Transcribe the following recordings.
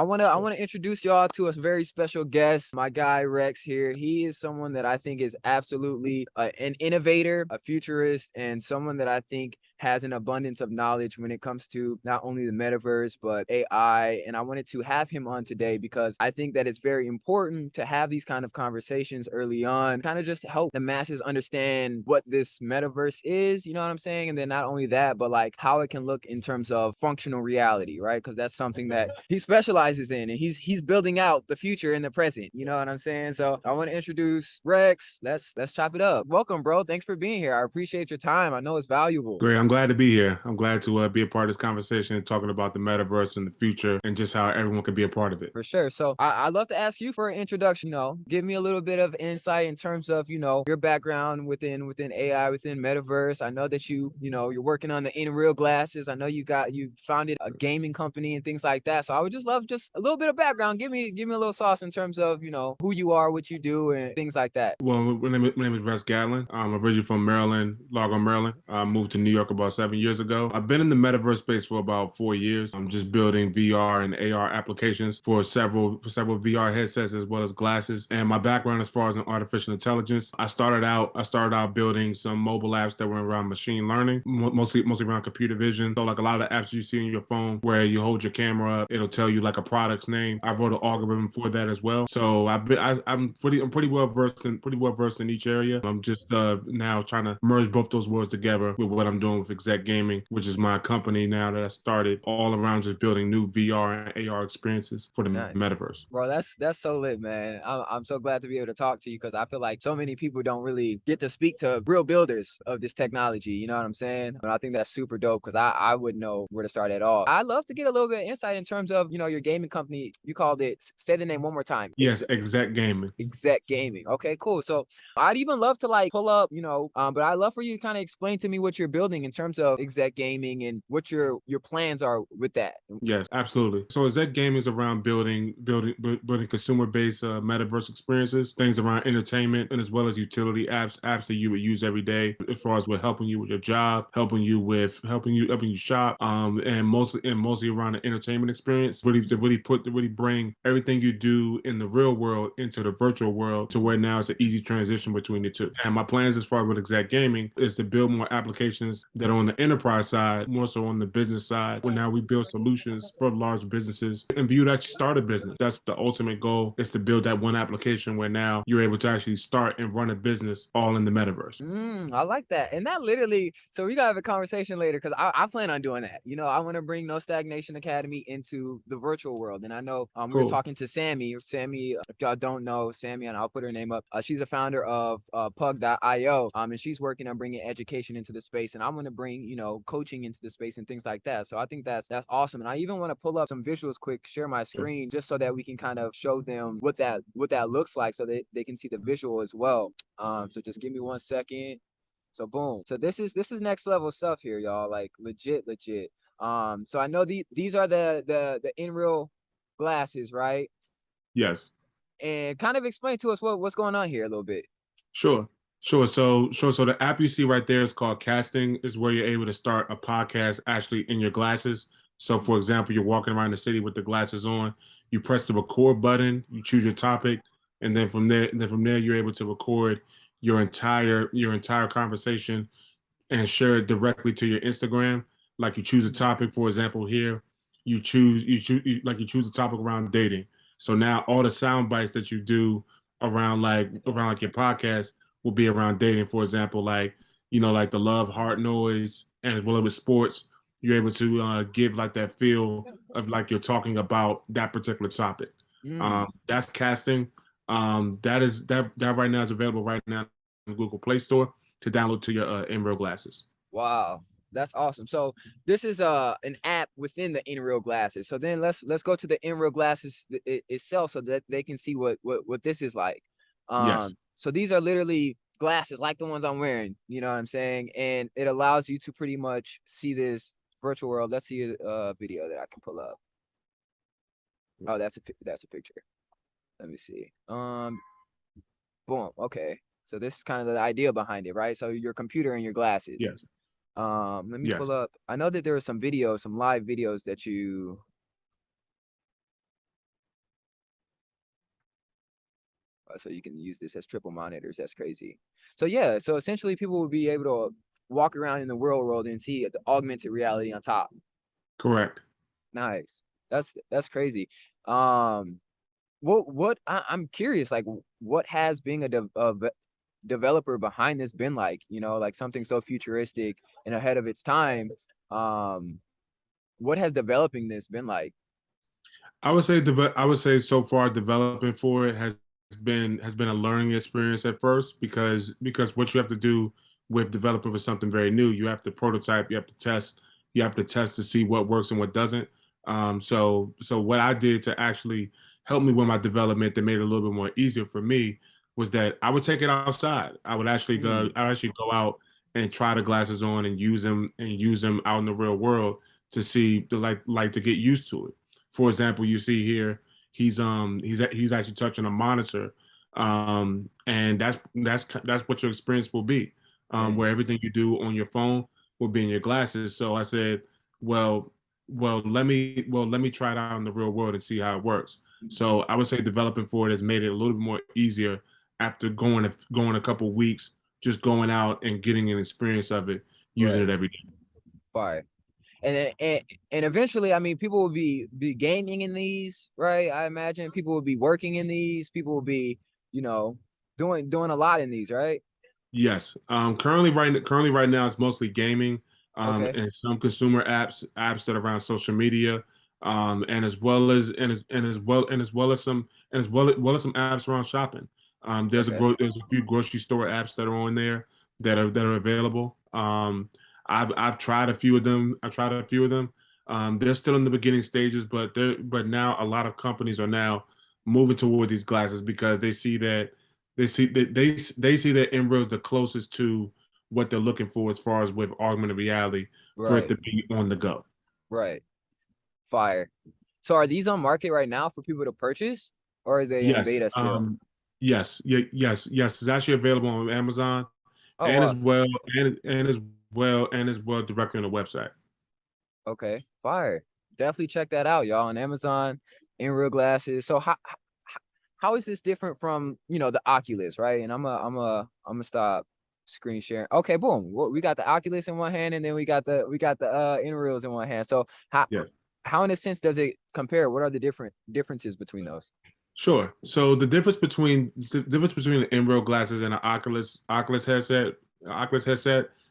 I wanna introduce y'all to a very special guest, my guy Rex here. He is someone that I think is absolutely an innovator, a futurist, and someone that I think has an abundance of knowledge when it comes to not only the metaverse but AI. And I wanted to have him on today because I think that it's very important to have these kind of conversations early on, kind of just help the masses understand what this metaverse is, you know what I'm saying? And then not only that, but like how it can look in terms of functional reality, right? Because that's something that he specializes in, and he's building out the future in the present. You know what I'm saying? So I want to introduce Rex. Let's chop it up. Welcome, bro. Thanks for being here. I appreciate your time. I know it's valuable. Great. I'm glad to be here. I'm glad to be a part of this conversation and talking about the metaverse and the future and just how everyone could be a part of it. For sure. So I'd love to ask you for an introduction. Give me a little bit of insight in terms of your background within AI, within metaverse. I know that you're working on the in real glasses. I know you founded a gaming company and things like that. So I would just love just a little bit of background. Give me a little sauce in terms of who you are, what you do, and things like that. Well, my name is Russ Gatling. I'm originally from Maryland, Largo, Maryland. I moved to New York about 7 years ago. I've been in the metaverse space for about 4 years. I'm just building VR and AR applications for several VR headsets as well as glasses. And my background as far as in artificial intelligence, I started out building some mobile apps that were around machine learning, mostly around computer vision. So like a lot of the apps you see on your phone where you hold your camera up, it'll tell you like a product's name. I wrote an algorithm for that as well. So I'm pretty well versed in each area. I'm just now trying to merge both those worlds together with what I'm doing with Exec Gaming, which is my company now that I started all around just building new VR and AR experiences for the Nice. metaverse. Bro, that's so lit, man. I'm so glad to be able to talk to you because I feel like so many people don't really get to speak to real builders of this technology. You know what I'm saying? And I think that's super dope because I wouldn't know where to start at all. I'd love to get a little bit of insight in terms of your gaming company. You called it. Say the name one more time. Yes, Exec Gaming. Exec Gaming. Okay, cool. So I'd even love to like pull up, but I'd love for you to kind of explain to me what you're building in terms of Exec Gaming and what your plans are with that. Yes, absolutely. So Exec Gaming is around building consumer-based metaverse experiences, things around entertainment, and as well as utility apps that you would use every day, as far as with helping you with your job, helping you shop, and mostly around the entertainment experience. To really bring everything you do in the real world into the virtual world to where now it's an easy transition between the two. And my plans as far as with Exec Gaming is to build more applications that are on the enterprise side, more so on the business side, where now we build solutions for large businesses and for you to actually start a business. That's the ultimate goal, is to build that one application where now you're able to actually start and run a business all in the metaverse. I like that. And that literally, so we gotta have a conversation later because I plan on doing that. I want to bring No Stagnation Academy into the virtual world. And I know we were Cool. talking to Sammy. Sammy, if y'all don't know Sammy, and I'll put her name up. She's a founder of Pug.io. And she's working on bringing education into the space. And I'm gonna bring, coaching into the space and things like that. So I think that's awesome. And I even want to pull up some visuals quick, share my screen, just so that we can kind of show them what that looks like so they can see the visual as well. So just give me 1 second. So boom. So this is next level stuff here, y'all. Like legit, legit. So I know these are the in real glasses, right? Yes. And kind of explain to us what's going on here a little bit. Sure. Sure. So the app you see right there is called Casting, is where you're able to start a podcast actually in your glasses. So for example, you're walking around the city with the glasses on, you press the record button, you choose your topic, and then from there you're able to record your entire conversation and share it directly to your Instagram. Like you choose a topic, for example, here, you choose a topic around dating. So now all the sound bites that you do around like your podcast will be around dating, for example, like the love heart noise, and as well as sports, you're able to give like that feel of like you're talking about that particular topic. Mm. That's casting. That right now is available right now in the Google Play Store to download to your in-real glasses. Wow. That's awesome. So this is an app within the in real glasses. So then let's go to the in real glasses itself so that they can see what this is like. Yes. So these are literally glasses like the ones I'm wearing, you know what I'm saying? And it allows you to pretty much see this virtual world. Let's see a video that I can pull up. Oh, that's a picture. Let me see. Boom. Okay. So this is kind of the idea behind it, right? So your computer and your glasses. Yes. Let me pull Yes. up. I know that there are some videos, some live videos that So you can use this as triple monitors. That's crazy. So yeah, so essentially people will be able to walk around in the real world and see the augmented reality on top. Correct. Nice. That's crazy. Um, I'm curious, like what has being a developer behind this been like? You know, like something so futuristic and ahead of its time. Um, what has developing this been like? I would say so far developing for it has been a learning experience at first because what you have to do with developing for something very new, you have to prototype, you have to test to see what works and what doesn't. So what I did to actually help me with my development that made it a little bit more easier for me was that I would take it outside. Mm, I would actually go out and try the glasses on and use them out in the real world to see to like to get used to it. For example, you see here he's actually touching a monitor, and that's what your experience will be, dang. where everything you do on your phone will be in your glasses. So I said, well, let me try it out in the real world and see how it works. So I would say developing for it has made it a little bit more easier after going a couple weeks, just going out and getting an experience of it, using Right. it every day. Fire. And eventually, I mean, people will be gaming in these, right? I imagine people will be working in these. People will be, you know, doing a lot in these, right? Yes. Currently right now it's mostly gaming, Okay. and some consumer apps that are around social media, and as well as some well as some apps around shopping. Okay. There's a few grocery store apps that are on there that are available. I've tried a few of them. I tried a few of them. They're still in the beginning stages, but now a lot of companies are now moving toward these glasses because they see that Embryo is the closest to what they're looking for as far as with augmented reality for it Right. to be on the go. Right. Fire. So are these on market right now for people to purchase, or are they in Yes, beta still? yes. It's actually available on Amazon Oh and wow. as well and as well directly on the website. Okay. Fire. Definitely check that out, y'all, on Amazon, in real glasses. So how is this different from, the Oculus, right? And I'm gonna stop screen sharing. Okay, boom. Well, we got the Oculus in one hand, and then we got the in reals in one hand. So Yeah. how in a sense does it compare? What are the differences between those? Sure. So the difference between the Embryo glasses and an Oculus headset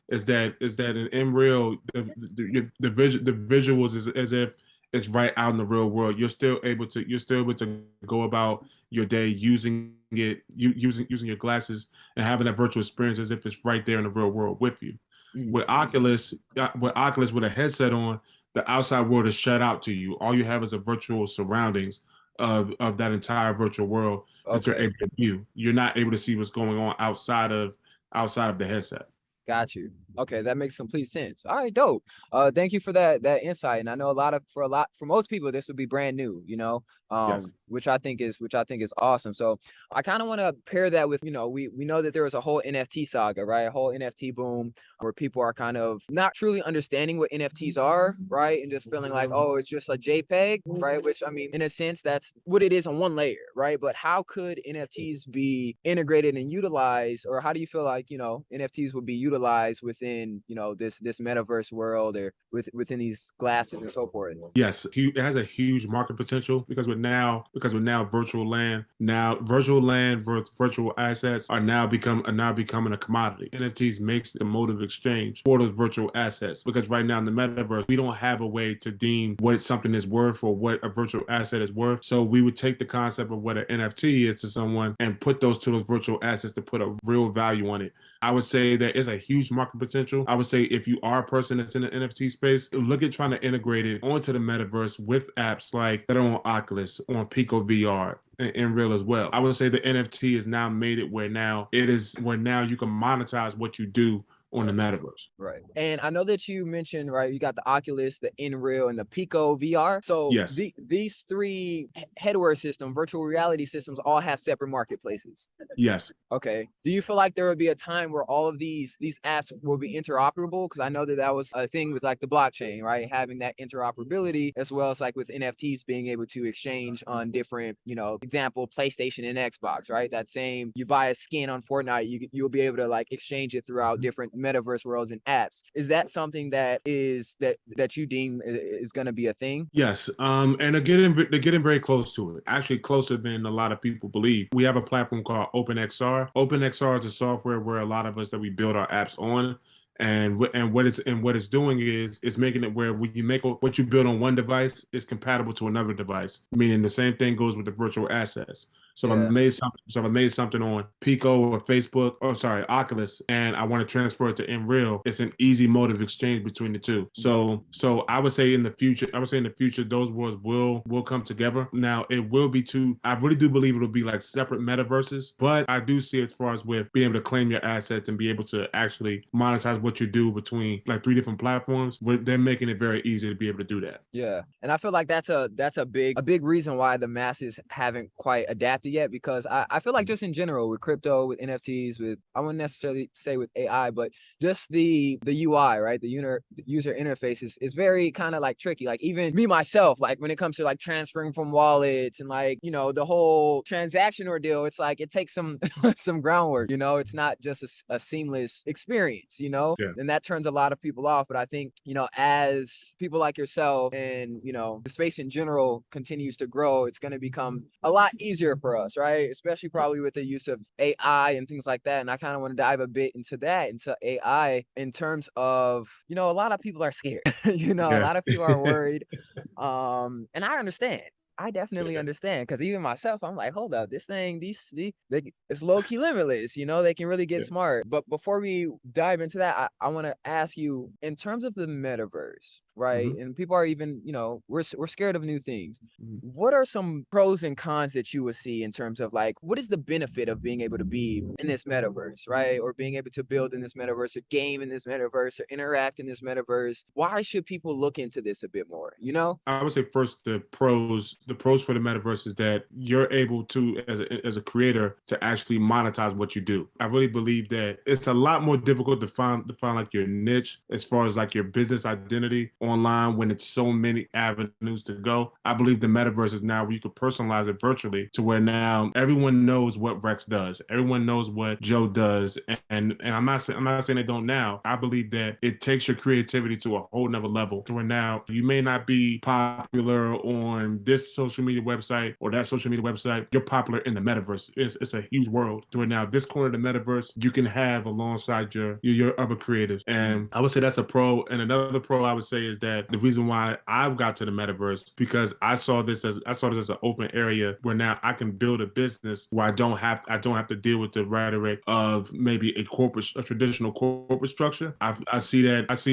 is that an Embryo the visuals is as if it's right out in the real world. You're still able to go about your day using your glasses and having that virtual experience as if it's right there in the real world with you. Mhm. With Oculus with a headset on, the outside world is shut out to you. All you have is a virtual surroundings of that entire virtual world that you're Okay. able to view. You're not able to see what's going on outside of the headset. Got you. Okay, that makes complete sense. All right, dope. Thank you for that insight. And I know for most people, this would be brand new, Yes. which I think is awesome. So I kind of want to pair that with, we know that there was a whole NFT saga, right? A whole NFT boom where people are kind of not truly understanding what NFTs are, right? And just feeling like, oh, it's just a JPEG, right? Which I mean, in a sense, that's what it is on one layer, right? But how could NFTs be integrated and utilized, or how do you feel like, NFTs would be utilized within, this metaverse world or within these glasses and so forth? Yes, it has a huge market potential because with now virtual land virtual assets are now becoming a commodity. NFTs makes the mode of exchange for those virtual assets because right now in the metaverse we don't have a way to deem what something is worth or what a virtual asset is worth. So we would take the concept of what an NFT is to someone and put those to those virtual assets to put a real value on it. I would say there is a huge market potential. I would say if you are a person that's in the NFT space, look at trying to integrate it onto the metaverse with apps like that are on Oculus, on Pico VR, and Real as well. I would say the NFT has now made it where now you can monetize what you do on the metaverse. Right. And I know that you mentioned, right, you got the Oculus, the InReal, and the Pico VR. So Yes. these three headwear system, virtual reality systems, all have separate marketplaces. Yes. Okay. Do you feel like there would be a time where all of these apps will be interoperable? Because I know that that was a thing with like the blockchain, right? Having that interoperability, as well as like with NFTs being able to exchange on different, you know, example, PlayStation and Xbox, right? That same, you buy a skin on Fortnite, you'll be able to like exchange it throughout different metaverse worlds and apps. Is that something that that you deem is going to be a thing? Yes, and they're getting very close to it. Actually, closer than a lot of people believe. We have a platform called OpenXR. OpenXR is a software where a lot of us that we build our apps on, and what it's doing is it's making it where when you make what you build on one device is compatible to another device. Meaning the same thing goes with the virtual assets. Yeah. So if I made something on Pico or Facebook, or sorry, Oculus, and I want to transfer it to Unreal, it's an easy mode of exchange between the two. So I would say in the future, those worlds will come together. Now it will be two. I really do believe it'll be like separate metaverses, but I do see as far as with being able to claim your assets and be able to actually monetize what you do between like three different platforms. They're making it very easy to be able to do that. Yeah. And I feel like that's a big reason why the masses haven't quite adapted yet, because I feel like just in general with crypto, with NFTs, with, I wouldn't necessarily say with AI, but just the UI, right? The user interface is very kind of like tricky. Like even me myself, like when it comes to like transferring from wallets and like, you know, the whole transaction ordeal, it's like it takes some some groundwork, you know. It's not just a seamless experience, you know, Yeah. and that turns a lot of people off. But I think, you know, as people like yourself and, you know, the space in general continues to grow, it's going to become a lot easier for us, right? Especially probably with the use of AI and things like that. And I kind of want to dive a bit into that, into AI, in terms of, you know, a lot of people are scared. You know, a Yeah. lot of people are worried. And I understand. I definitely Yeah. understand, because even myself, I'm like, hold up, this thing, it's low key limitless. You know, they can really get Yeah. smart. But before we dive into that, I want to ask you, in terms of the metaverse, right? Mhm. And people are even, you know, we're scared of new things. Mhm. What are some pros and cons that you would see in terms of like, what is the benefit of being able to be in this metaverse, right? Or being able to build in this metaverse, or game in this metaverse, or interact in this metaverse? Why should people look into this a bit more, you know? I would say first the pros. The pros for the metaverse is that you're able to, as a creator, to actually monetize what you do. I really believe that it's a lot more difficult to find like your niche as far as like your business identity online when it's so many avenues to go. I believe the metaverse is now where you could personalize it virtually to where now everyone knows what Rex does, everyone knows what Joe does, and I'm not saying they don't now. I believe that it takes your creativity to a whole nother level to where now you may not be popular on this social media website or that social media website. You're popular in the metaverse. It's a huge world to where now this corner of the metaverse you can have alongside your other creatives. And I would say that's a pro. And another pro I would say is that the reason why I've got to the metaverse, because I saw this as an open area where now I can build a business where I don't have to deal with the rhetoric of maybe a traditional corporate structure. I see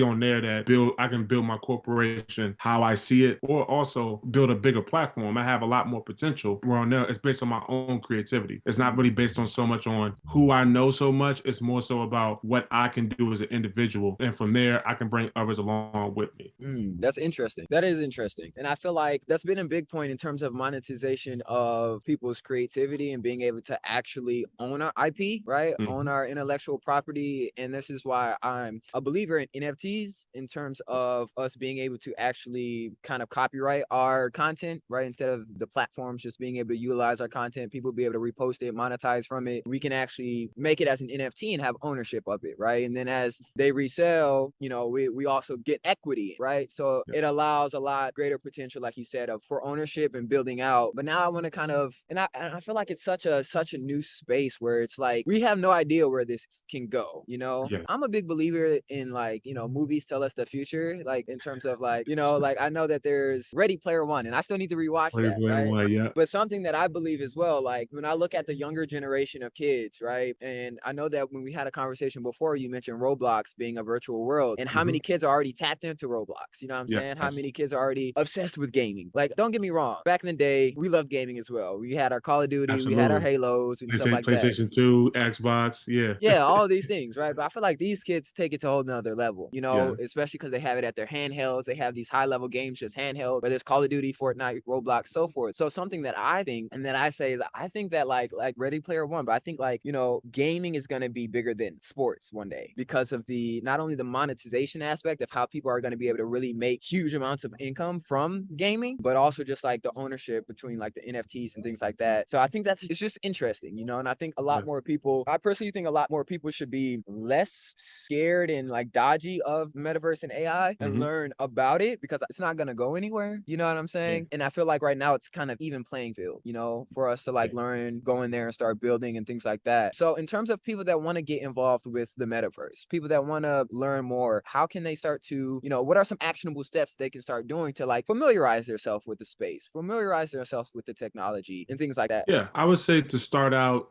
on there that I can build my corporation how I see it, or also build a bigger platform. I have a lot more potential. Where on there, it's based on my own creativity. It's not really based on so much on who I know so much. It's more so about what I can do as an individual, and from there, I can bring others along with me. That's interesting. That is interesting. And I feel like that's been a big point in terms of monetization of people's creativity and being able to actually own our IP, right? Own Mhm. our intellectual property. And this is why I'm a believer in NFTs, in terms of us being able to actually kind of copyright our content, right? Instead of the platforms just being able to utilize our content, people be able to repost it, monetize from it. We can actually make it as an NFT and have ownership of it, right? And then as they resell, you know, we also get equity, right? So Yeah. it allows a lot greater potential, like you said, for ownership and building out. But now I want to kind of, and I feel like it's such a new space where it's like we have no idea where this can go. You know, Yeah. I'm a big believer in, like, you know, movies tell us the future, like in terms of like, you know, like I know that there's Ready Player One, and I still need to rewatch Ready that, Player right? One, yeah. But something that I believe as well, like when I look at the younger generation of kids, right? And I know that when we had a conversation before, you mentioned Roblox being a virtual world, and how Mhm. many kids are already tapped into Roblox. Roblox. You know what I'm Yeah. saying? How many kids are already obsessed with gaming? Like, don't get me wrong. Back in the day, we loved gaming as well. We had our Call of Duty, we had our Absolutely. Halos and stuff like that. PlayStation 2, Xbox, yeah. Yeah, all of these things, right? But I feel like these kids take it to a whole nother level, you know, Yeah. especially because they have it at their handhelds. They have these high level games just handheld, whether it's Call of Duty, Fortnite, Roblox, so forth. So something that I think, and then I say that I think that like Ready Player One, but I think like, you know, gaming is going to be bigger than sports one day because of the not only the monetization aspect of how people are going to be able to really make huge amounts of income from gaming, but also just like the ownership between like the NFTs and things like that. So I think that's it's just interesting, you know, and I think a lot more people, I personally think a lot more people should be less scared and like dodgy of metaverse and AI and learn about it because it's not going to go anywhere. You know what I'm saying? And I feel like right now it's kind of even playing field, you know, for us to like learn, go in there and start building and things like that. So in terms of people that want to get involved with the metaverse, people that want to learn more, how can they start to, you know, what are some actionable steps they can start doing to like familiarize themselves with the space, familiarize themselves with the technology and things like that? Yeah, I would say to start out,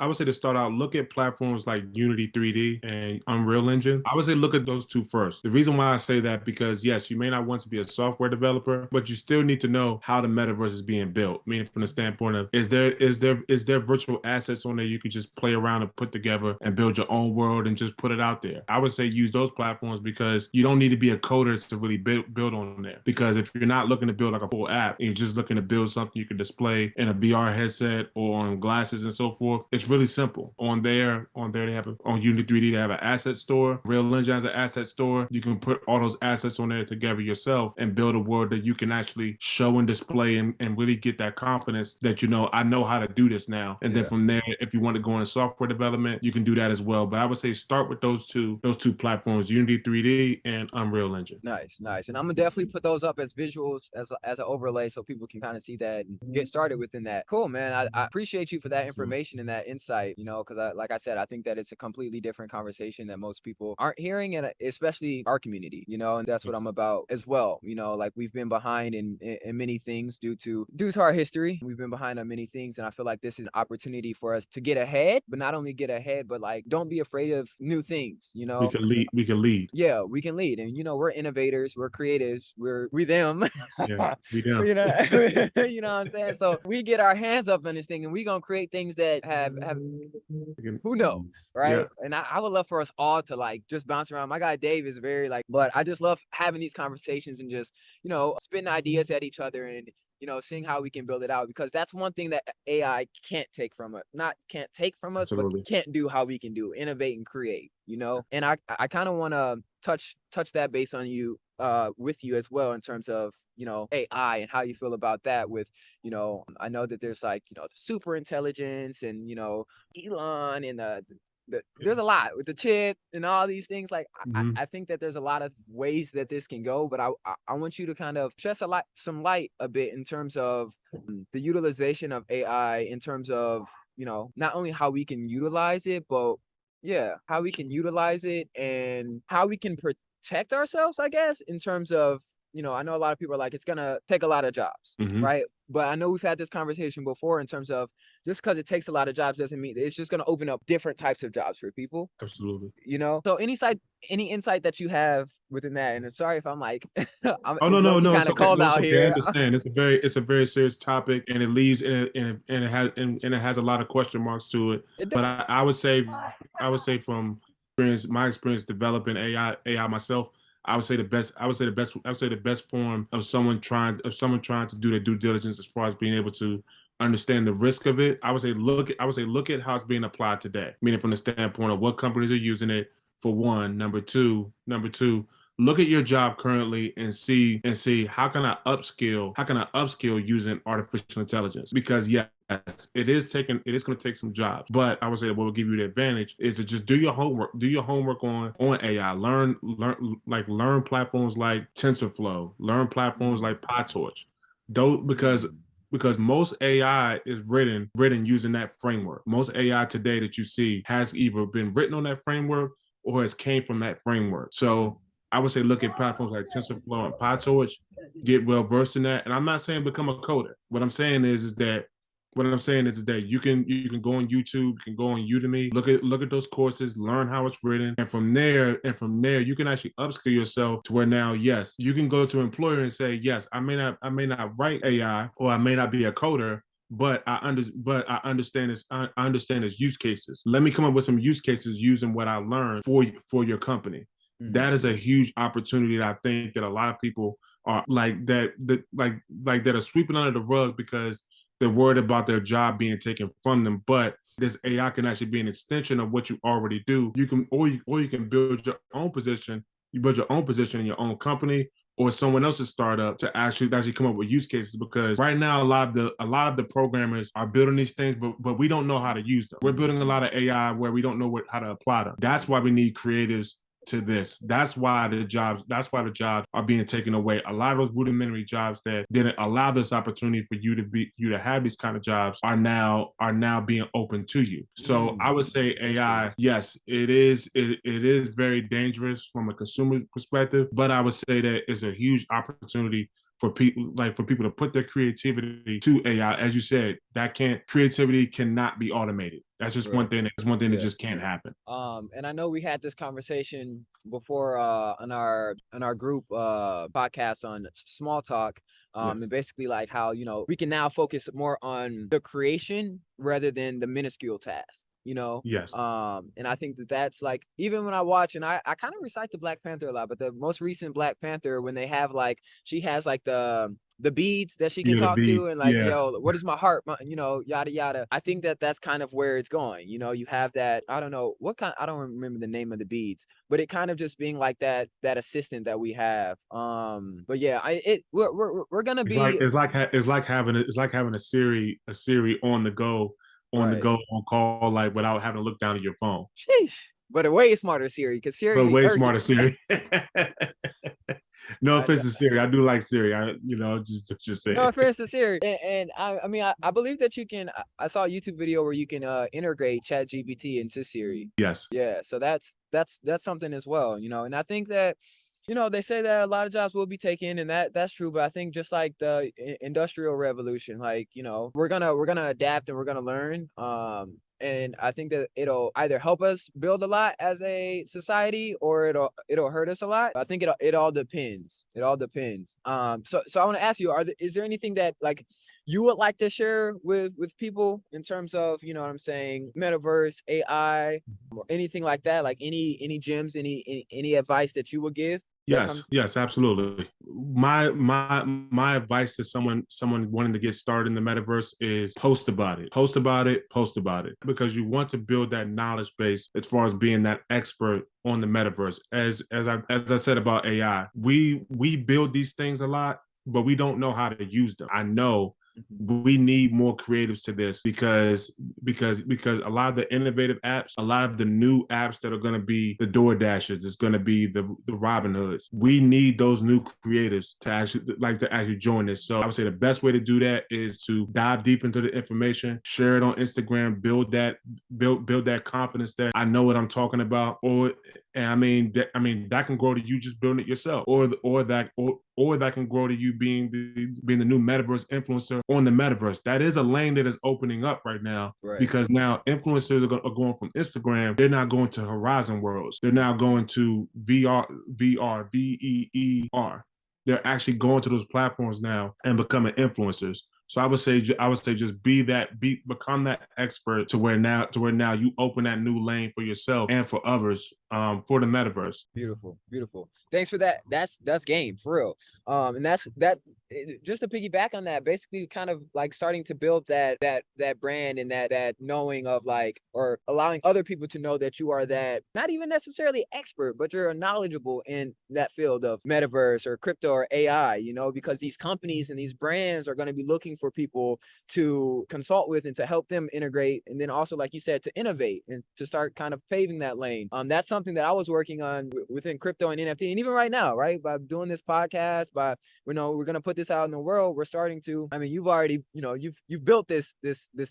look at platforms like Unity 3D and Unreal Engine. I would say look at those two first. The reason why I say that, because yes, you may not want to be a software developer, but you still need to know how the metaverse is being built. Meaning from the standpoint of, is there virtual assets on there you could just play around and put together and build your own world and just put it out there? I would say use those platforms because you don't need to be a coder to really build on there. Because if you're not looking to build like a full app, and you're just looking to build something you can display in a VR headset or on glasses and so forth, it's really simple. On there they have on Unity 3D they have an asset store. Real Engine has an asset store. You can put all those assets on there together yourself and build a world that you can actually show and display and really get that confidence that, you know, I know how to do this now. And then from there, if you want to go into software development, you can do that as well. But I would say start with those two platforms, Unity 3D and Unreal Engine. Nice. And I'm gonna definitely put those up as visuals as an overlay so people can kind of see that and get started within that. Cool, man. I appreciate you for that information and that insight, you know, because like I said, I think that it's a completely different conversation that most people aren't hearing, and especially our community, you know, and that's what I'm about as well. You know, like we've been behind in many things due to our history. We've been behind on many things, and I feel like this is an opportunity for us to get ahead, but not only get ahead, but like don't be afraid of new things, you know. We can lead. Yeah, we can lead. And you know, we're innovators, we're creatives, we them. Yeah, we them. You know, you know what I'm saying? So we get our hands up on this thing and we gonna create things that have who knows, right? Yeah. And I would love for us all to like just bounce around. My guy Dave is very like, but I just love having these conversations and just, you know, spitting ideas at each other and, you know, seeing how we can build it out, because that's one thing that AI can't take from us, not can't take from us, Absolutely. but can't do how we can do, innovate and create, you know. And I kind of want to touch that base on you with you as well in terms of, you know, AI and how you feel about that with, you know, I know that there's like, you know, the super intelligence and, you know, Elon and there's a lot with the chip and all these things. Like I think that there's a lot of ways that this can go, but I want you to kind of shed some light a bit in terms of the utilization of AI in terms of, you know, not only how we can utilize it, but how we can utilize it and how we can protect ourselves, I guess, in terms of, you know, I know a lot of people are like, it's gonna take a lot of jobs, right? But I know we've had this conversation before in terms of just because it takes a lot of jobs doesn't mean it's just gonna open up different types of jobs for people. Absolutely. You know, so any insight that you have within that, and I'm sorry if I'm like, Oh it's no, low-key it's kind of okay. cold No, it's out okay. I here. understand. It's a very serious topic, and it leaves and it has a lot of question marks to it. But I would say from my experience developing AI myself, I would say the best form of someone trying to do their due diligence as far as being able to understand the risk of it. I would say look at how it's being applied today. Meaning from the standpoint of what companies are using it for one. Number two, look at your job currently and see how can I upskill using artificial intelligence? Because yes, it is going to take some jobs, but I would say what will give you the advantage is to just do your homework on AI. Learn platforms like TensorFlow, learn platforms like PyTorch. Though because most AI is written using that framework. Most AI today that you see has either been written on that framework or has came from that framework. So I would say look at platforms like TensorFlow and PyTorch, get well versed in that. And I'm not saying become a coder. What I'm saying is that What I'm saying is that you can go on YouTube, you can go on Udemy, look at those courses, learn how it's written, and from there you can actually upskill yourself to where now, yes, you can go to an employer and say, yes, I may not write AI, or I may not be a coder, but I understand this. I understand its use cases. Let me come up with some use cases using what I learned for your company. That is a huge opportunity that I think that a lot of people are that are sweeping under the rug because they're worried about their job being taken from them. But this AI can actually be an extension of what you already do. You can build your own position. You build your own position in your own company or someone else's startup to actually come up with use cases, because right now a lot of the programmers are building these things, but we don't know how to use them. We're building a lot of AI where we don't know how to apply them. That's why we need creatives to this. That's why the jobs are being taken away. A lot of those rudimentary jobs that didn't allow this opportunity for you to have these kind of jobs are now being open to you. So I would say AI, yes, it is very dangerous from a consumer perspective, but I would say that it's a huge opportunity for people to put their creativity to AI. As you said, creativity cannot be automated. That's just one thing. That's one thing that just can't happen. And I know we had this conversation before on our group podcast on small talk. Yes. And basically like how, we can now focus more on the creation rather than the minuscule task. Yes. And I think that that's like, even when I watch, and I kind of recite the Black Panther a lot, but the most recent Black Panther, when they have like, she has like the beads that she can talk to, and like, Yeah. yo, what is my heart, yada yada. I think that that's kind of where it's going. You have that, I don't know what kind, I don't remember the name of the beads, but it kind of just being like that assistant that we have. But yeah, we're gonna It's like be having a Siri on the go, right. on call, like without having to look down at your phone. Sheesh. But a way smarter Siri, because Siri But be way irking. smarter Siri. No I, offense to Siri, I do like Siri. Just no saying. offense to Siri, and I mean, I believe that you can. I saw a YouTube video where you can integrate Chat GPT into Siri. Yes. Yeah, so that's something as well, and I think that, they say that a lot of jobs will be taken, and that's true, but I think just like the industrial revolution, like, we're gonna adapt and we're gonna learn. And I think that it'll either help us build a lot as a society, or it'll hurt us a lot. I think it all depends. It all depends. So I want to ask you, is there anything that like you would like to share with people in terms of, what I'm saying, metaverse, AI, or anything like that, like any gems, any advice that you would give that Yes, comes. yes, absolutely. My advice to someone wanting to get started in the metaverse is post about it. Post about it, post about it. Because you want to build that knowledge base as far as being that expert on the metaverse. As I said about AI, we build these things a lot, but we don't know how to use them. I know we need more creatives to this, because a lot of the innovative apps, a lot of the new apps that are going to be the Door Dashes, it's going to be the Robin Hoods. We need those new creatives to actually join this. So I would say the best way to do that is to dive deep into the information, share it on Instagram, build that confidence that I know what I'm talking about, and that can grow to you just building it yourself, or that can grow to you being the new metaverse influencer on the metaverse. That is a lane that is opening up right now, Right. because now influencers are going from Instagram. They're not going to Horizon Worlds. They're now going to VEER. They're actually going to those platforms now and becoming influencers. So I would say just become that expert to where now you open that new lane for yourself and for others, for the metaverse. Beautiful, beautiful. Thanks for that. That's game for real. And that's that. Just to piggyback on that, basically, kind of like starting to build that brand, and that knowing of like, or allowing other people to know that you are that, not even necessarily expert, but you're knowledgeable in that field of metaverse or crypto or AI. Because these companies and these brands are going to be looking for people to consult with and to help them integrate, and then also, like you said, to innovate and to start kind of paving that lane. That's something that I was working on within crypto and NFT, and even right now, right, by doing this podcast, we're going to put this out in the world. We're starting to, I mean, you've already, you've built this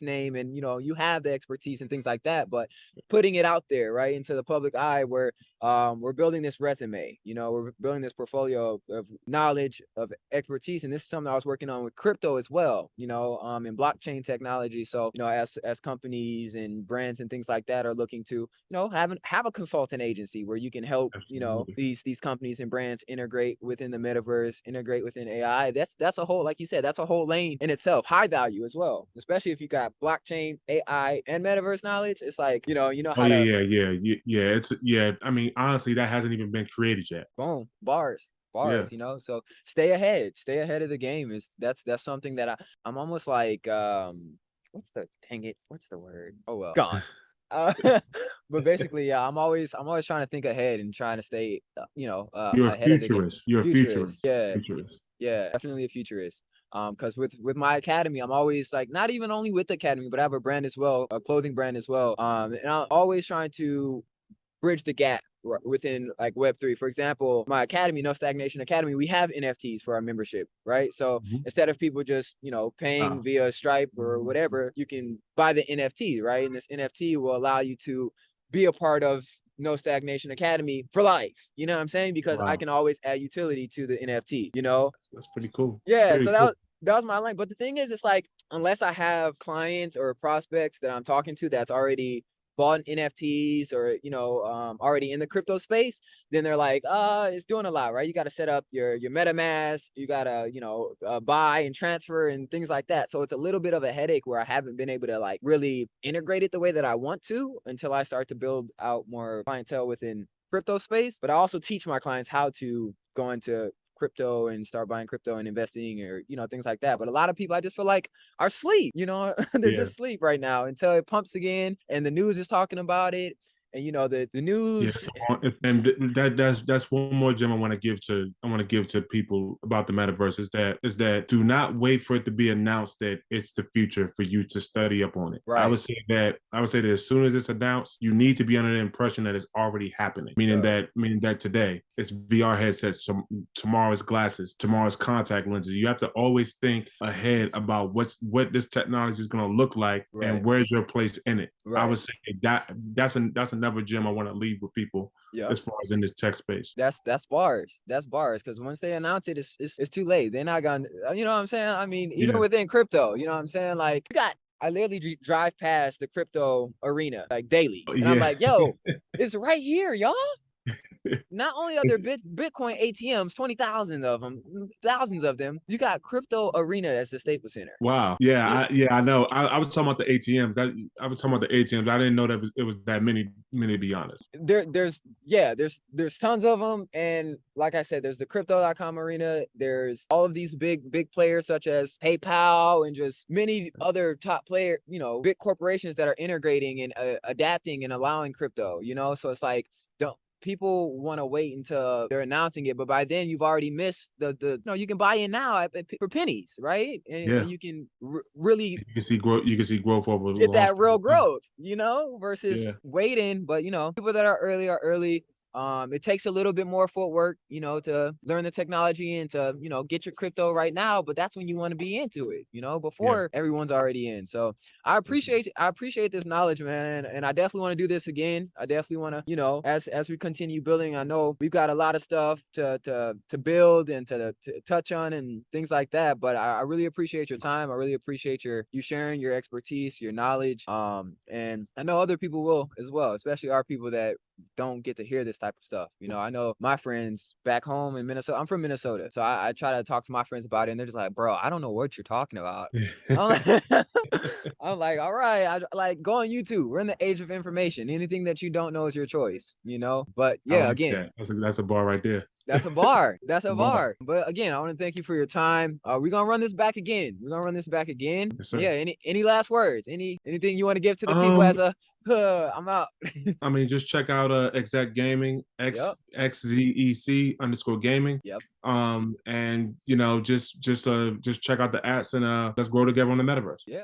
name, and you have the expertise and things like that, but putting it out there, right, into the public eye, where we're building this resume, we're building this portfolio of knowledge, of expertise. And this is something I was working on with crypto as well, in blockchain technology. So, as companies and brands and things like that are looking to, have a consultant agency where you can help, Absolutely. these companies and brands integrate within the metaverse, integrate within AI. That's a whole, like you said, that's a whole lane in itself, high value as well, especially if you got blockchain, AI, and metaverse knowledge. It's like, Oh how to It's I mean, honestly, that hasn't even been created yet. boom, Yeah. bars, so stay ahead of the game. That's something that I'm almost like, what's the word, oh well, gone. uh, but basically, yeah, I'm always trying to think ahead and trying to stay, You're a ahead of the game. futurist. You're a Futurist, futurist. yeah. Futurist. Yeah, definitely a futurist. Because with my academy, I'm always like, not even only with the academy, but I have a brand as well, a clothing brand as well. And I'm always trying to bridge the gap within like Web3. For example, my academy, No Stagnation Academy, we have NFTs for our membership, right? So Mhm. instead of people just, paying Ah, via Stripe or whatever, you can buy the NFT, right? And this NFT will allow you to be a part of No Stagnation Academy for life. You know what I'm saying? Because I wow. can always add utility to the NFT, That's pretty cool. Yeah, Very so cool. that was my line. But the thing is, it's like, unless I have clients or prospects that I'm talking to that's already bought NFTs or, already in the crypto space, then they're like, it's doing a lot, right? You got to set up your MetaMask, you got to, buy and transfer and things like that. So it's a little bit of a headache where I haven't been able to like really integrate it the way that I want to until I start to build out more clientele within crypto space. But I also teach my clients how to go into crypto and start buying crypto and investing, or things like that. But a lot of people, I just feel like, are asleep. They're Yeah. just asleep right now until it pumps again and the news is talking about it. And the Yeah, news. and that's one more gem I want to give to people about the metaverse is that do not wait for it to be announced that it's the future for you to study up on it. Right, I would say that as soon as it's announced, you need to be under the impression that it's already happening. bro. Meaning that today it's VR headsets, tomorrow's glasses, tomorrow's contact lenses. You have to always think ahead about what this technology is going to look like Right, and where's your place in it. I right. would say that's another gem I want to leave with people Yep. as far as in this tech space. That's bars. That's bars. Because once they announce it, it's too late. They're not gonna. You know what I'm saying? I mean, even Yeah, within crypto, you know what I'm saying? Like, I literally drive past the crypto arena like daily, and I'm yeah. like, yo, it's right here, y'all. Not only are It's- there Bitcoin ATMs, 20,000 of them, thousands of them, you got crypto arena as the Staples Center. wow. Yeah, I know. I was talking about the ATMs. I was talking about the ATMs. I didn't know that it was that many to be honest. there's tons of them. And like I said, there's the crypto.com arena. There's all of these big players such as PayPal and just many other top big corporations that are integrating and adapting and allowing crypto, so it's like, don't people want to wait until they're announcing it, but by then you've already missed you can buy in now for pennies, right? And Yeah. you can really You can see growth over a get long that span real of time. growth, versus Yeah. waiting. But people that are early are early. It takes a little bit more footwork, to learn the technology and to, get your crypto right now. But that's when you want to be into it, Yeah. before everyone's already in. So I appreciate this knowledge, man. And I definitely want to do this again. I definitely want to, as we continue building, I know we've got a lot of stuff to build and to touch on and things like that. But I really appreciate your time. I really appreciate you sharing your expertise, your knowledge. And I know other people will as well, especially our people that don't get to hear this type of stuff. I know my friends back home in Minnesota. I'm from Minnesota, so I try to talk to my friends about it, and they're just like, "Bro, I don't know what you're talking about." I'm like, I'm like, all right, like, go on YouTube. We're in the age of information. Anything that you don't know is your choice, But I yeah, like again, that. That's a bar right there. that's a bar. That's a A bar. bar. But again, I want to thank you for your time. We're gonna run this back again. We're gonna run this back again. Yes, Yeah. sir. Any last words? Anything you want to give to the people Um, as a I'm out. I mean, just check out Exact Gaming, Yep. XZEC _ gaming. Yep. And just check out the apps and let's grow together on the metaverse. Yeah.